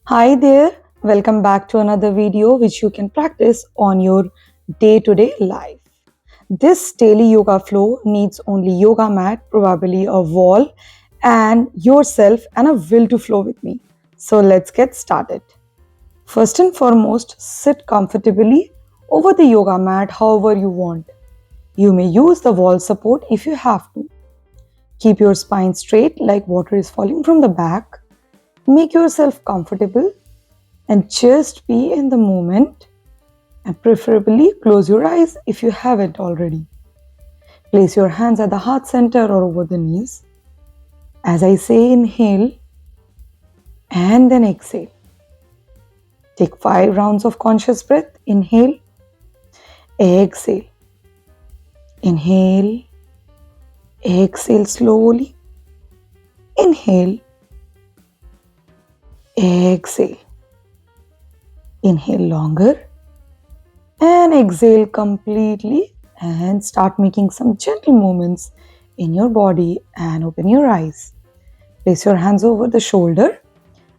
Hi there, welcome back to another video which you can practice on your day-to-day life. This daily yoga flow needs only yoga mat, probably a wall, and yourself and a will to flow with me. So let's get started. First and foremost, sit comfortably over the yoga mat however you want. You may use the wall support if you have to. Keep your spine straight like water is falling from the back. Make yourself comfortable and just be in the moment, and preferably close your eyes if you haven't already. Place your hands at the heart center or over the knees. As I say, inhale and then exhale. Take 5 rounds of conscious breath. Inhale, exhale. Inhale, exhale slowly. Inhale, exhale. Inhale longer and exhale completely, and start making some gentle movements in your body and open your eyes. Place your hands over the shoulder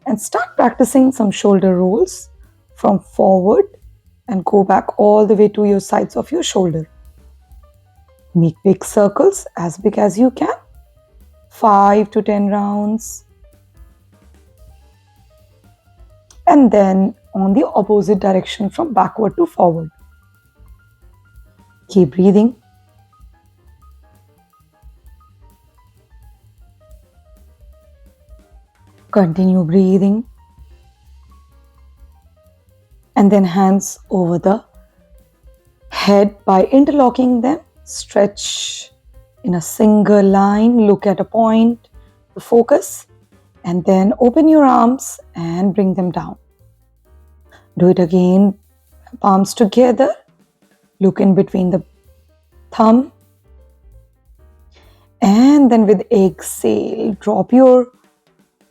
and start practicing some shoulder rolls from forward and go back all the way to your sides of your shoulder. Make big circles, as big as you can, 5 to 10 rounds. And then on the opposite direction from backward to forward. Keep breathing. Continue breathing. And then hands over the head by interlocking them. Stretch in a single line. Look at a point to focus. And then open your arms and bring them down. Do it again. Palms together. Look in between the thumb. And then with exhale, drop your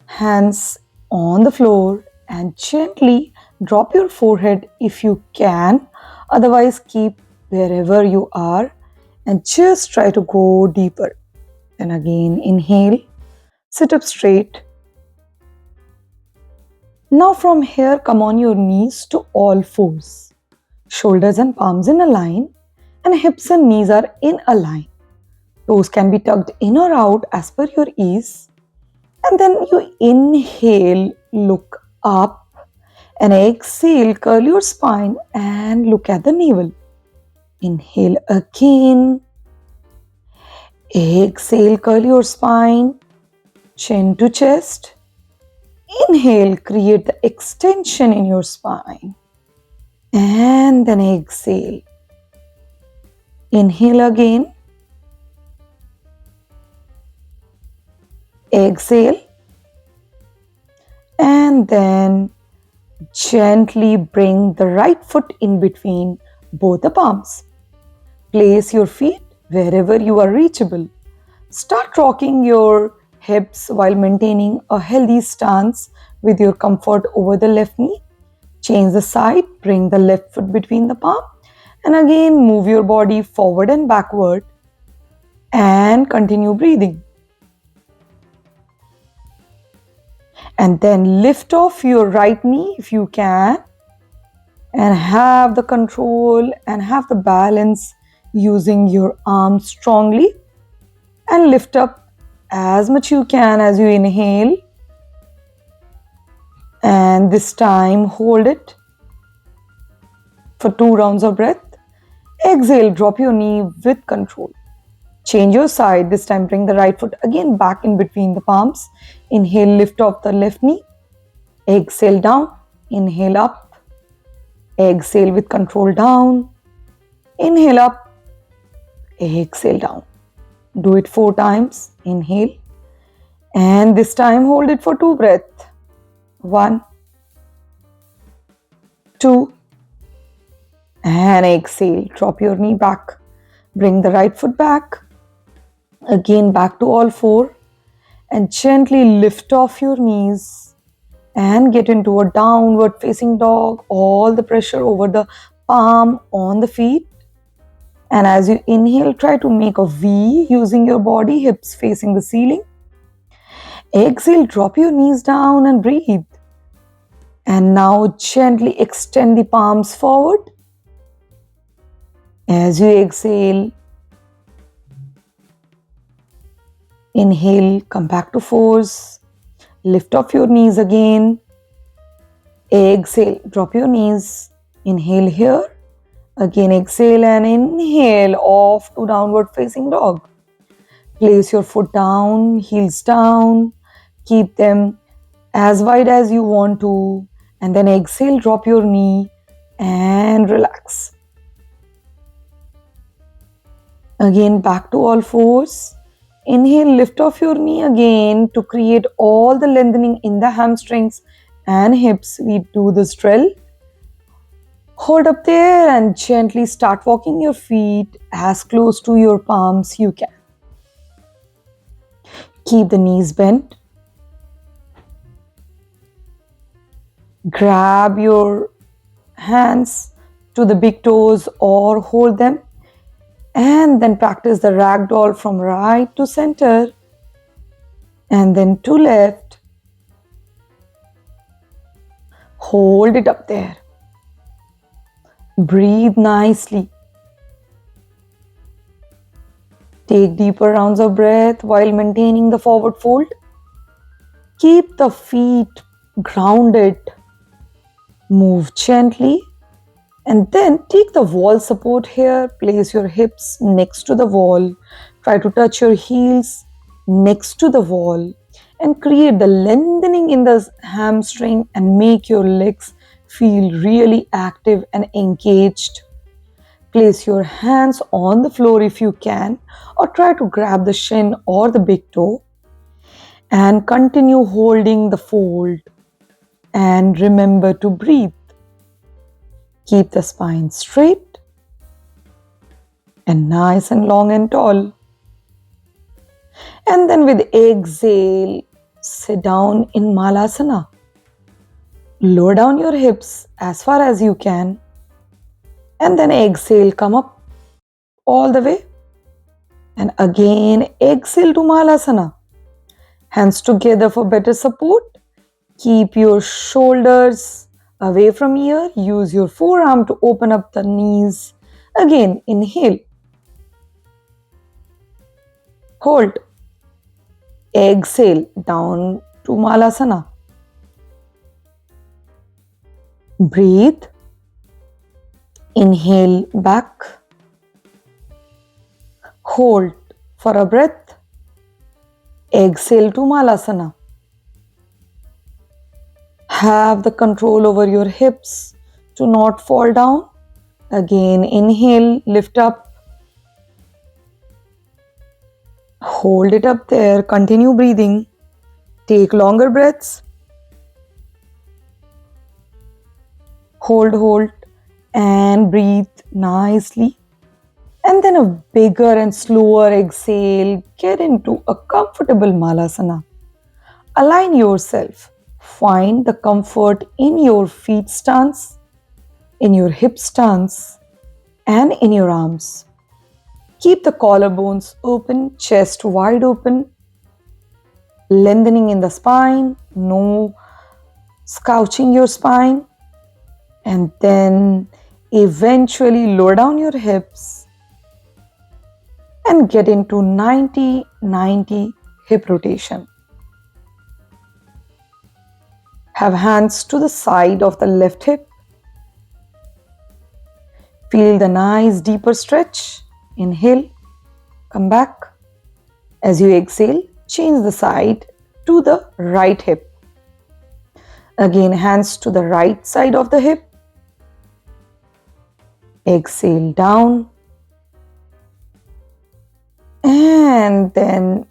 hands on the floor and gently drop your forehead if you can. Otherwise, keep wherever you are and just try to go deeper. Then again, inhale, sit up straight. Now from here, come on your knees to all fours. Shoulders and palms in a line, and hips and knees are in a line. Toes can be tucked in or out as per your ease. And then you inhale, look up, and exhale, curl your spine and look at the navel. Inhale again. Exhale, curl your spine, chin to chest. Inhale, create the extension in your spine. And then exhale. Inhale again. Exhale. And then gently bring the right foot in between both the palms. Place your feet wherever you are reachable. Start rocking your hips while maintaining a healthy stance with your comfort over the left knee. Change the side, bring the left foot between the palm, and again move your body forward and backward and continue breathing. And then lift off your right knee if you can and have the control and have the balance using your arms strongly, and lift up as much you can as you inhale. And this time hold it for 2 rounds of breath. Exhale, drop your knee with control. Change your side. This time bring the right foot again back in between the palms. Inhale, lift off the left knee. Exhale down. Inhale up. Exhale with control down. Inhale up. Exhale down. Do it 4 times. Inhale. And this time hold it for 2 breaths. 1, 2, and exhale. Drop your knee back. Bring the right foot back. Again back to all 4. And gently lift off your knees and get into a downward facing dog. All the pressure over the palm on the feet. And as you inhale, try to make a V using your body, hips facing the ceiling. Exhale, drop your knees down and breathe. And now gently extend the palms forward. As you exhale, inhale, come back to force. Lift off your knees again. Exhale, drop your knees. Inhale here. Again exhale and inhale off to downward facing dog. Place your foot down, heels down. Keep them as wide as you want to. And then exhale, drop your knee and relax. Again back to all fours. Inhale, lift off your knee again to create all the lengthening in the hamstrings and hips. We do this drill. Hold up there and gently start walking your feet as close to your palms you can. Keep the knees bent. Grab your hands to the big toes or hold them. And then practice the ragdoll from right to center and then to left. Hold it up there. Breathe nicely. Take deeper rounds of breath while maintaining the forward fold. Keep the feet grounded. Move gently. And then take the wall support here. Place your hips next to the wall. Try to touch your heels next to the wall. And create the lengthening in the hamstring and make your legs feel really active and engaged. Place your hands on the floor if you can, or try to grab the shin or the big toe. And continue holding the fold. And remember to breathe. Keep the spine straight and nice and long and tall. And then with exhale, sit down in Malasana. Lower down your hips as far as you can. And then exhale, come up all the way. And again, exhale to Malasana. Hands together for better support. Keep your shoulders away from here. Use your forearm to open up the knees. Again, inhale. Hold. Exhale down to Malasana. Breathe. Inhale back. Hold for a breath. Exhale to Malasana. Have the control over your hips to not fall down. Again, inhale, lift up. Hold it up there. Continue breathing. Take longer breaths. Hold, and breathe nicely. And then a bigger and slower exhale. Get into a comfortable Malasana. Align yourself. Find the comfort in your feet stance, in your hip stance, and in your arms. Keep the collarbones open, chest wide open, lengthening in the spine, no slouching your spine, and then eventually lower down your hips and get into 90-90 hip rotation. Have hands to the side of the left hip. Feel the nice deeper stretch. Inhale, come back. As you exhale, change the side to the right hip. Again, hands to the right side of the hip. Exhale down. And then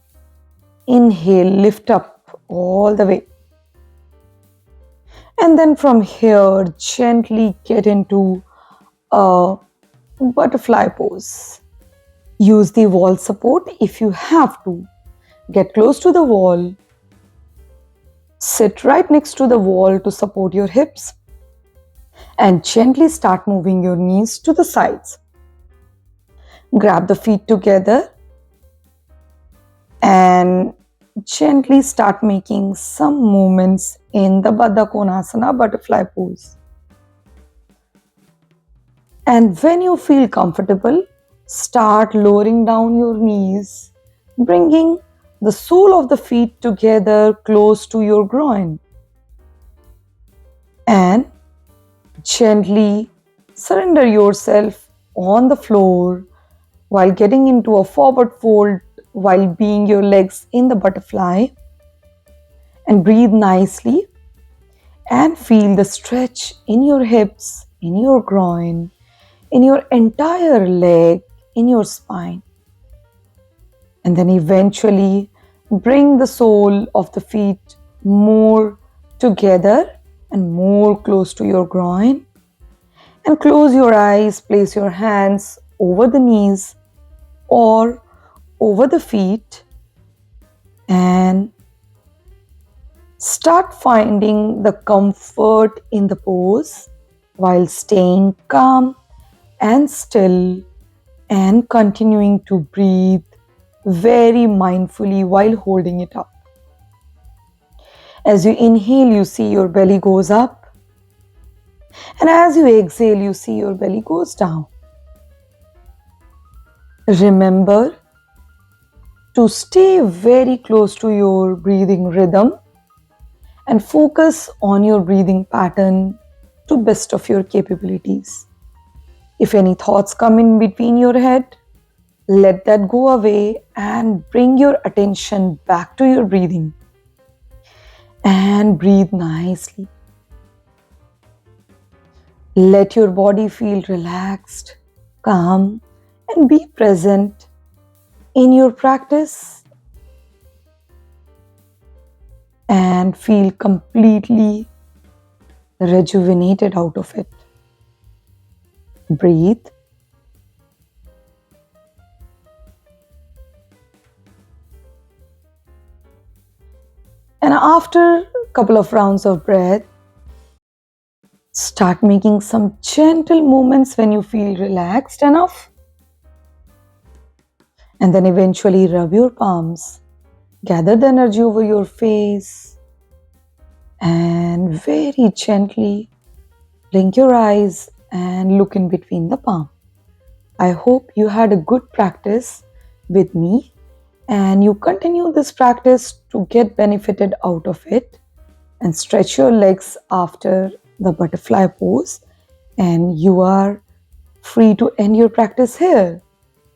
inhale, lift up all the way. And then from here, gently get into a butterfly pose. Use the wall support if you have to. Get close to the wall. Sit right next to the wall to support your hips. And gently start moving your knees to the sides. Grab the feet together and gently start making some movements in the Baddha Konasana butterfly pose. And when you feel comfortable, start lowering down your knees, bringing the sole of the feet together close to your groin. And gently surrender yourself on the floor while getting into a forward fold while being your legs in the butterfly. And breathe nicely and feel the stretch in your hips, in your groin, in your entire leg, in your spine. And then eventually bring the sole of the feet more together and more close to your groin. And close your eyes, place your hands over the knees or over the feet and start finding the comfort in the pose while staying calm and still and continuing to breathe very mindfully while holding it up. As you inhale, you see your belly goes up, and as you exhale, you see your belly goes down. Remember to stay very close to your breathing rhythm and focus on your breathing pattern to best of your capabilities. If any thoughts come in between your head, let that go away and bring your attention back to your breathing. And breathe nicely. Let your body feel relaxed, calm, and be present in your practice and feel completely rejuvenated out of it. Breathe. And after a couple of rounds of breath, start making some gentle movements when you feel relaxed enough. And then eventually rub your palms. Gather the energy over your face. And very gently blink your eyes and look in between the palm. I hope you had a good practice with me and you continue this practice to get benefited out of it and stretch your legs after the butterfly pose, and you are free to end your practice here.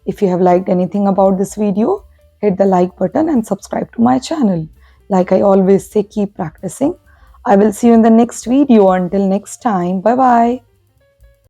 If you have liked anything about this video, hit the like button and subscribe to my channel. Like I always say, keep practicing. I will see you in the next video. Until next time, bye bye.